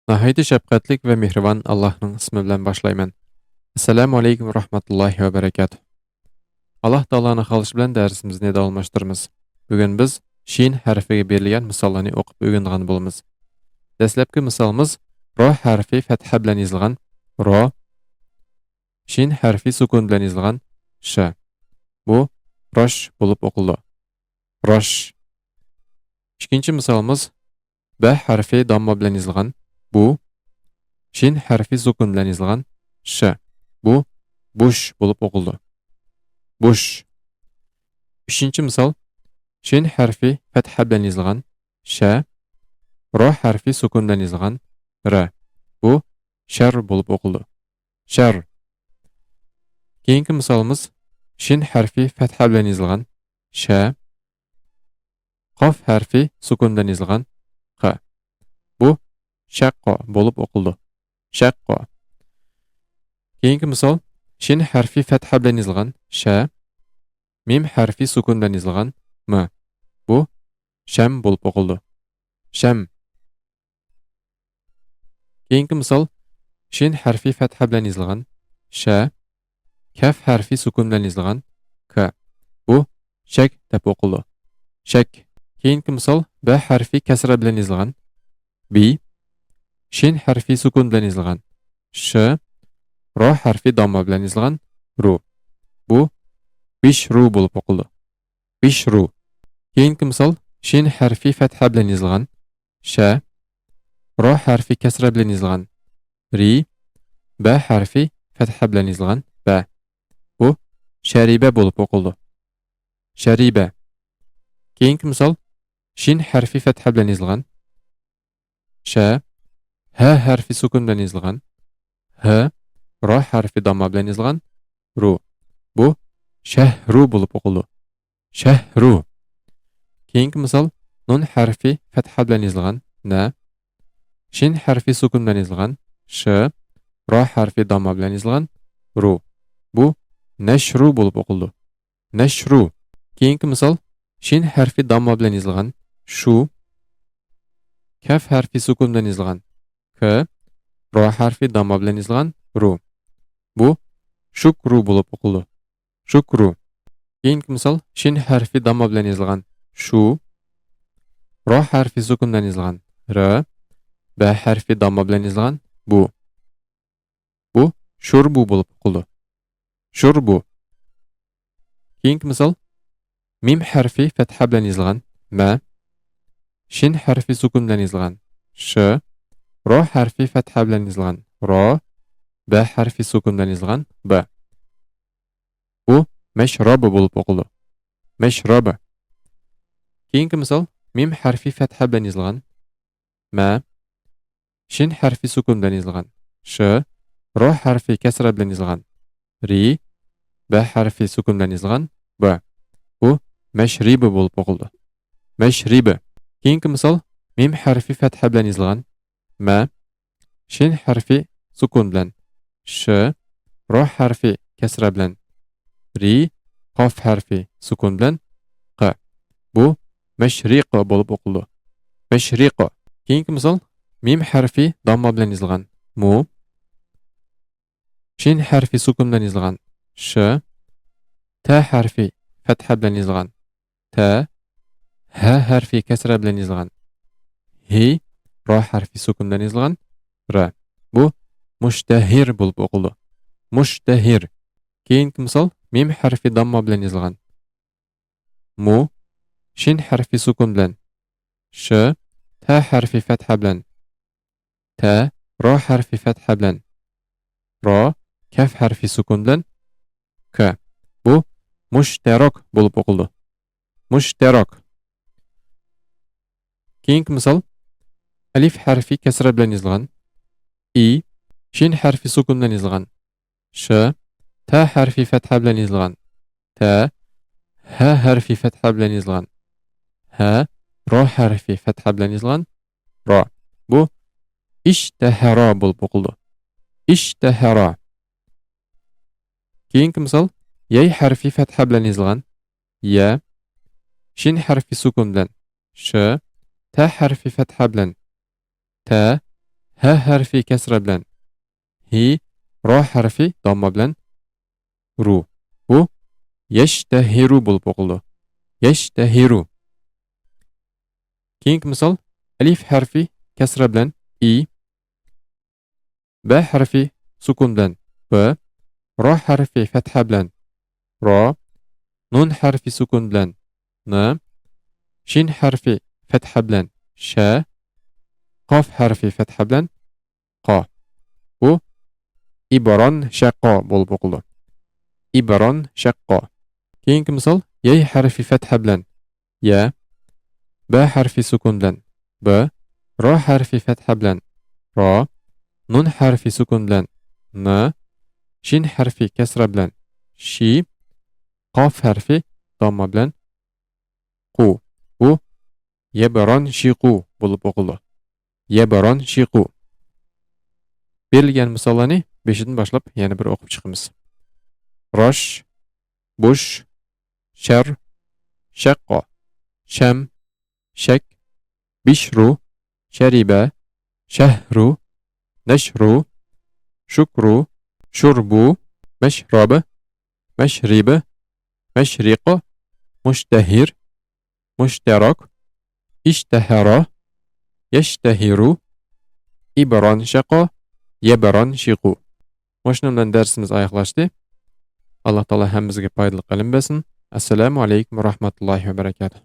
Nəhayət şəfqətlik və mehriban Allah'ın ismi bilan başlayman. Assalamu alaykum və rahmetullah və bərəkatuh. Allah Taala'nın xalışı bilan dərsimizni davamlaşdırırıq. Bugün biz shin hərfiga berilgan misollarni o'qib o'rganadigan bo'lamiz. Dastlabki misolimiz ro harfi fatha bilan yozilgan ro, shin harfi sukun bilan yozilgan sh. Bu rosh bo'lib o'qildi. Rosh. İkinci misolimiz ba harfi damma bilan yozilgan bu, shin harfi sukun bilan yozilgan sh. Bu bush bo'lib o'qildi. Bush. Üçüncü misal shin harfi fatha bilan yozilgan sh, ro harfi sukun bilan yozilgan r. Bu shar bo'lib o'qildi. Shar. Keyingi misolimiz shin harfi fatha bilan yozilgan sh, qof harfi sukun bilan yozilgan q. Bu shaqqo bo'lib o'qildi. Shaqqo. Keyingi misol shin harfi fatha bilan yozilgan sh, mim harfi sukun bilan yozilgan m. Bu sham bo'lib o'qildi. Sham. Keyingi misol shin harfi fatha bilan yozilgan sh, kaf harfi sukun bilan yozilgan k. Bu shak deb o'qildi. Shak. Keyingi misol ba harfi kasra bilan yozilgan bi, shin harfi sukun bilan yozilgan sh, ro harfi damma bilan yozilgan ru. Bu bishru bo'lib o'qildi. Bishru. Keyingi misol shin harfi fatha bilan yozilgan sh, ro harfi kasra bilan yozilgan ri, ba harfi fatha bilan yozilgan ba. Bu shariba bo'lib o'qildi. Shariba. Keyingi misol shin harfi fatha bilan yozilgan sh, ha harfi sukun bilan yozilgan h, ro harfi damma bilan yozilgan ru. Bu shahru bo'lib o'qildi. Shahru. Keyingi misol nun harfi fatha bilan yozilgan na, shin harfi sukun bilan yozilgan sh, ro harfi damma bilan yozilgan ru. Bu nashru bo'lib o'qildi. Nashru. Keyingi misol shin harfi damma bilan yozilgan shu, kaf harfi sukun bilan yozilgan k, ro harfi damma bilan yozilgan ru. Bu shukru bo'lib o'qildi. Shukru. Keyingi misol shin harfi damma bilan yozilgan shu, ro harfi sukun bilan yozilgan r, ba harfi damma bilan yozilgan bu. Bu shurbu bo'lib o'qildi. Shurbu. Keyingi misol mim harfi fatha bilan yozilgan ma, shin harfi sukun bilan yozilgan sh, ro harfi fatha bilan yozilgan ro, ba harfi sukun bilan yozilgan b. Bu mashrobi bo'lib o'qildi. Mashrobi. Keyingi misol mim harfi fatha bilan yozilgan ma, shin harfi sukun bilan yozilgan sh, ro harfi kasra bilan yozilgan ri, ba harfi sukun bilan yozilgan b. Bu mashribi bo'lib o'qildi. Mashribi. Keyingi misol mim harfi fatha bilan yozilgan ma, shin harfi sukun bilan sh, ro harfi kasra bilan ri, qof harfi sukun bilan q. Bu mashriqo bo'lib o'qildi. Mashriqo. Keyingi misol mim harfi damma bilan yozilgan mu, shin harfi sukun bilan yozilgan sh, ta harfi fatha bilan yozilgan ta, ha harfi kasra bilan yozilgan hi, ro harfi sukun bilan yozilgan r. Bu mushtahir bo'lib o'qildi. Mushtahir. Keyingi misol mim harfi damma bilan yozilgan mu, shin harfi sukun bilan sh, ta harfi fatha bilan ta, ro harfi fatha bilan ro, kaf harfi sukun bilan k. Bu mushtarok bo'lib o'qildi. Mushtarok. Keyingi misol alif harfi kasra bilan yozilgan i, shin harfi sukun bilan yozilgan sh, ta harfi fatha bilan yozilgan ta, ha harfi fatha bilan yozilgan ha, ro harfi fatha bilan yozilgan ro. Bu ishtahara bo'lib o'qildi. Ishtahara. Keyingi misol yay harfi fatha bilan yozilgan ya, shin harfi sukun bilan sh, ta harfi fatha bilan ta, H harfi kasra bilan hi, ro harfi damma bilan ru. Bu yashtahiru bo'lib o'qildi. Yashtahiru. Keyingi misol alif harfi kasra bilan i, b harfi sukun bilan b, ro harfi fatha bilan ro, nun harfi sukun bilan n, shin harfi fatha bilan sha, qof harfi fatha bilan qo. Bu iboron shaqqo bo'lib o'qildi. Iboron shaqqo. Keyingi misol yay harfi fatha bilan ya, b harfi sukun bilan b, ro harfi fatha bilan ro, nun harfi sukun bilan n, shin harfi kasra bilan shi, qof harfi damma bilan qu. Bu yabaron shiqu bo'lib o'qildi. Yabaron shiqu. Berilgan misollarni 5dan boshlab yana bir o'qib chiqamiz. Rosh, bush, shar, shaqqo, sham, shak, bishru, shariba, shahru, nashru, shukru, shurbu, mashrobi, mashribi, mashriqo, mushtahir, mushtarak, ishtahara, yashtahiru, iboron shaqo, yabaron shiqu. Mana bilan darsimiz oyoqlashdi. Alloh taolo hammamizga foydali ilm bersin. Assalomu alaykum va rahmatullohi va barakatuh.